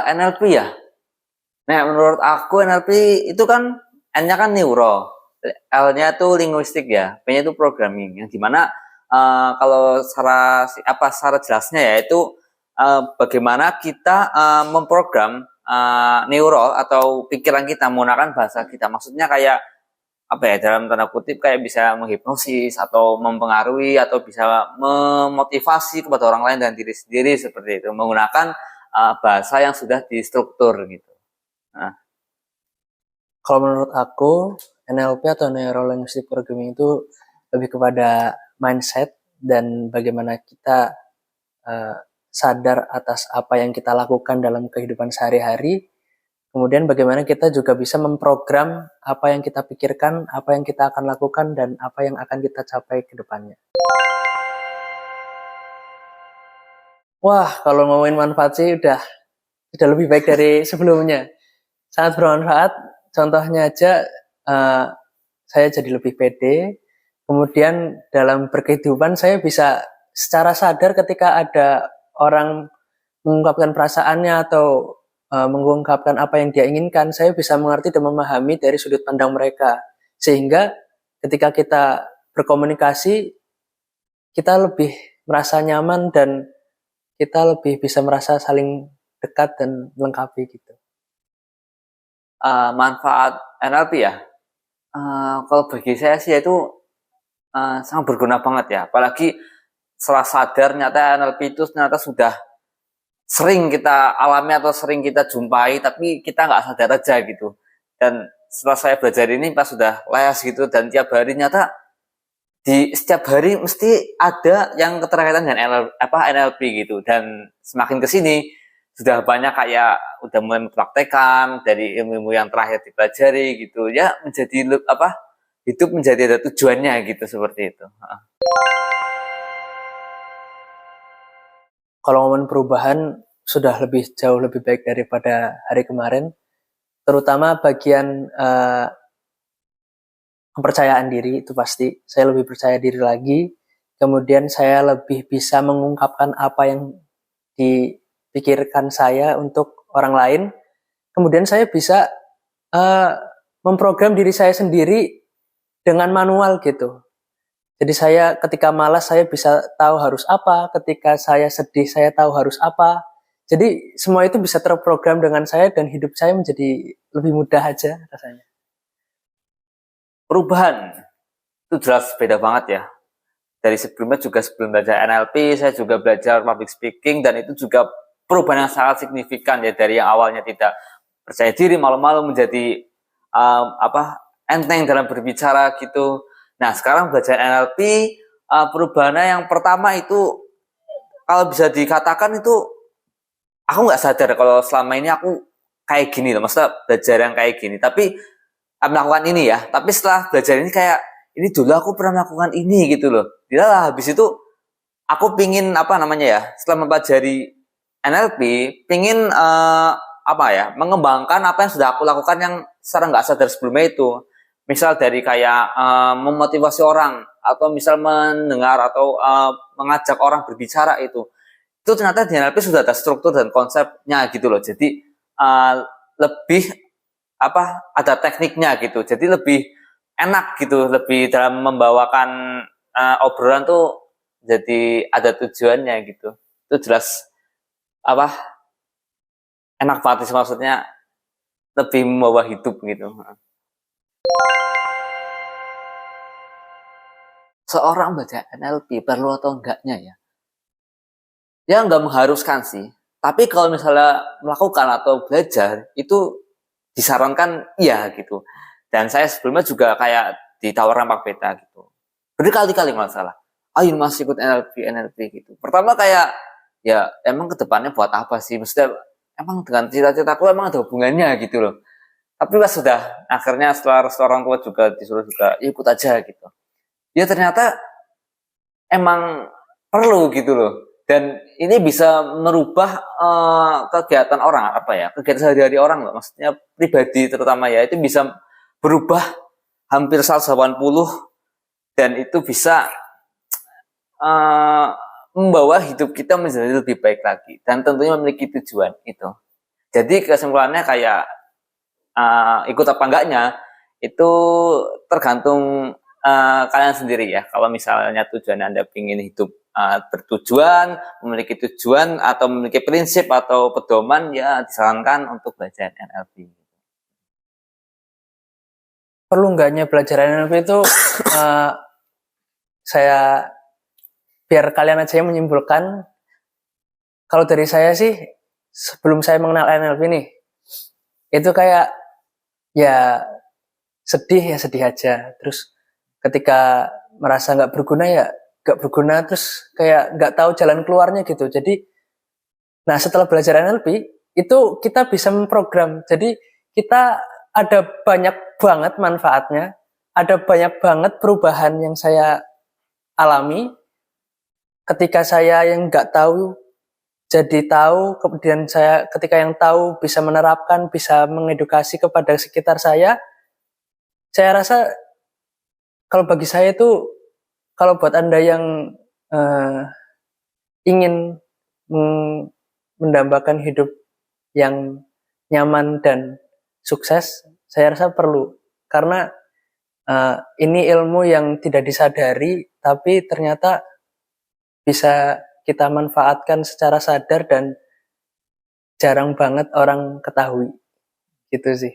NLP ya. Nah, menurut aku NLP itu kan N-nya kan neuro, L-nya tuh linguistik ya, P-nya itu programming. Yang dimana kalau secara jelasnya ya itu bagaimana kita memprogram neural atau pikiran kita menggunakan bahasa kita. Maksudnya kayak apa ya, dalam tanda kutip kayak bisa menghipnosis atau mempengaruhi atau bisa memotivasi kepada orang lain dan diri sendiri seperti itu menggunakan bahasa yang sudah distruktur gitu. Nah, Kalau menurut aku, NLP atau Neuro Linguistic Programming itu lebih kepada mindset dan bagaimana kita uh, sadar atas apa yang kita lakukan dalam kehidupan sehari-hari. Kemudian bagaimana kita juga bisa memprogram apa yang kita pikirkan, apa yang kita akan lakukan, dan apa yang akan kita capai ke depannya. Wah, kalau ngomongin manfaat sih udah lebih baik dari sebelumnya. Sangat bermanfaat. Contohnya aja, saya jadi lebih pede. Kemudian dalam berkehidupan saya bisa secara sadar ketika ada orang mengungkapkan perasaannya atau mengungkapkan apa yang dia inginkan, saya bisa mengerti dan memahami dari sudut pandang mereka. Sehingga ketika kita berkomunikasi, kita lebih merasa nyaman dan kita lebih bisa merasa saling dekat dan melengkapi gitu. manfaat NLP ya, kalau bagi saya sih itu sangat berguna banget ya. Apalagi setelah sadar ternyata NLP itu ternyata sudah sering kita alami atau sering kita jumpai, tapi kita nggak sadar aja gitu. Dan setelah saya belajar ini pas sudah les gitu dan tiap hari nyata di setiap hari mesti ada yang keterkaitan dengan NLP gitu. Dan semakin kesini sudah banyak kayak udah mulai mempraktekan dari ilmu-ilmu yang terakhir dipelajari gitu ya, menjadi hidup menjadi ada tujuannya gitu seperti itu. Kalau ngomongin perubahan sudah jauh lebih baik daripada hari kemarin, terutama bagian kepercayaan diri itu pasti. Saya lebih percaya diri lagi, kemudian saya lebih bisa mengungkapkan apa yang dipikirkan saya untuk orang lain. Kemudian saya bisa memprogram diri saya sendiri dengan manual gitu. Jadi saya ketika malas saya bisa tahu harus apa, ketika saya sedih saya tahu harus apa. Jadi semua itu bisa terprogram dengan saya dan hidup saya menjadi lebih mudah aja rasanya. Perubahan itu jelas beda banget ya. Dari sebelumnya juga sebelum belajar NLP, saya juga belajar public speaking dan itu juga perubahan yang sangat signifikan ya, dari yang awalnya tidak percaya diri, malu-malu menjadi enteng dalam berbicara gitu. Nah, sekarang belajar NLP, perubahannya yang pertama itu kalau bisa dikatakan itu aku nggak sadar kalau selama ini aku kayak gini loh, maksudnya belajar yang kayak gini. Tapi melakukan ini ya, tapi setelah belajar ini kayak ini dulu aku pernah melakukan ini gitu loh. Bila habis itu aku pingin setelah mempelajari NLP, pingin mengembangkan apa yang sudah aku lakukan yang secara nggak sadar sebelumnya itu. Misal dari kayak memotivasi orang atau misal mendengar atau mengajak orang berbicara itu ternyata di NLP sudah ada struktur dan konsepnya gitu loh. Jadi lebih ada tekniknya gitu. Jadi lebih enak gitu, lebih dalam membawakan obrolan tuh jadi ada tujuannya gitu. Itu jelas enak banget sih, maksudnya lebih membawa hidup gitu. Seorang baca NLP perlu atau enggaknya ya? Ya nggak mengharuskan sih. Tapi kalau misalnya melakukan atau belajar itu disarankan iya gitu. Dan saya sebelumnya juga kayak ditawarkan Pak Beta gitu. Berkali-kali masalah. Ayo masih ikut NLP gitu. Pertama kayak ya emang kedepannya buat apa sih? Maksudnya emang dengan cita-citaku emang ada hubungannya gitu loh. Tapi pas sudah akhirnya setelah orang tua juga disuruh juga ikut aja gitu. Ya ternyata emang perlu gitu loh. Dan ini bisa merubah kegiatan orang kegiatan sehari-hari orang loh, maksudnya pribadi terutama ya, itu bisa berubah hampir 180 dan itu bisa membawa hidup kita menjadi lebih baik lagi dan tentunya memiliki tujuan itu. Jadi kesimpulannya kayak ikut apa enggaknya itu tergantung kalian sendiri ya. Kalau misalnya tujuan Anda ingin hidup bertujuan, memiliki tujuan atau memiliki prinsip atau pedoman, ya disarankan untuk belajar NLP. Perlu enggaknya belajar NLP itu saya biar kalian aja yang menyimpulkan. Kalau dari saya sih, sebelum saya mengenal NLP nih, itu kayak ya sedih aja. Terus ketika merasa nggak berguna ya nggak berguna, terus kayak nggak tahu jalan keluarnya gitu. Jadi, nah setelah belajar NLP itu kita bisa memprogram. Jadi kita ada banyak banget manfaatnya, ada banyak banget perubahan yang saya alami ketika saya yang nggak tahu jadi tahu, kemudian saya ketika yang tahu bisa menerapkan, bisa mengedukasi kepada sekitar saya rasa kalau bagi saya itu, kalau buat Anda yang ingin mendambakan hidup yang nyaman dan sukses, saya rasa perlu. Karena ini ilmu yang tidak disadari, tapi ternyata bisa kita manfaatkan secara sadar dan jarang banget orang ketahui. Gitu sih.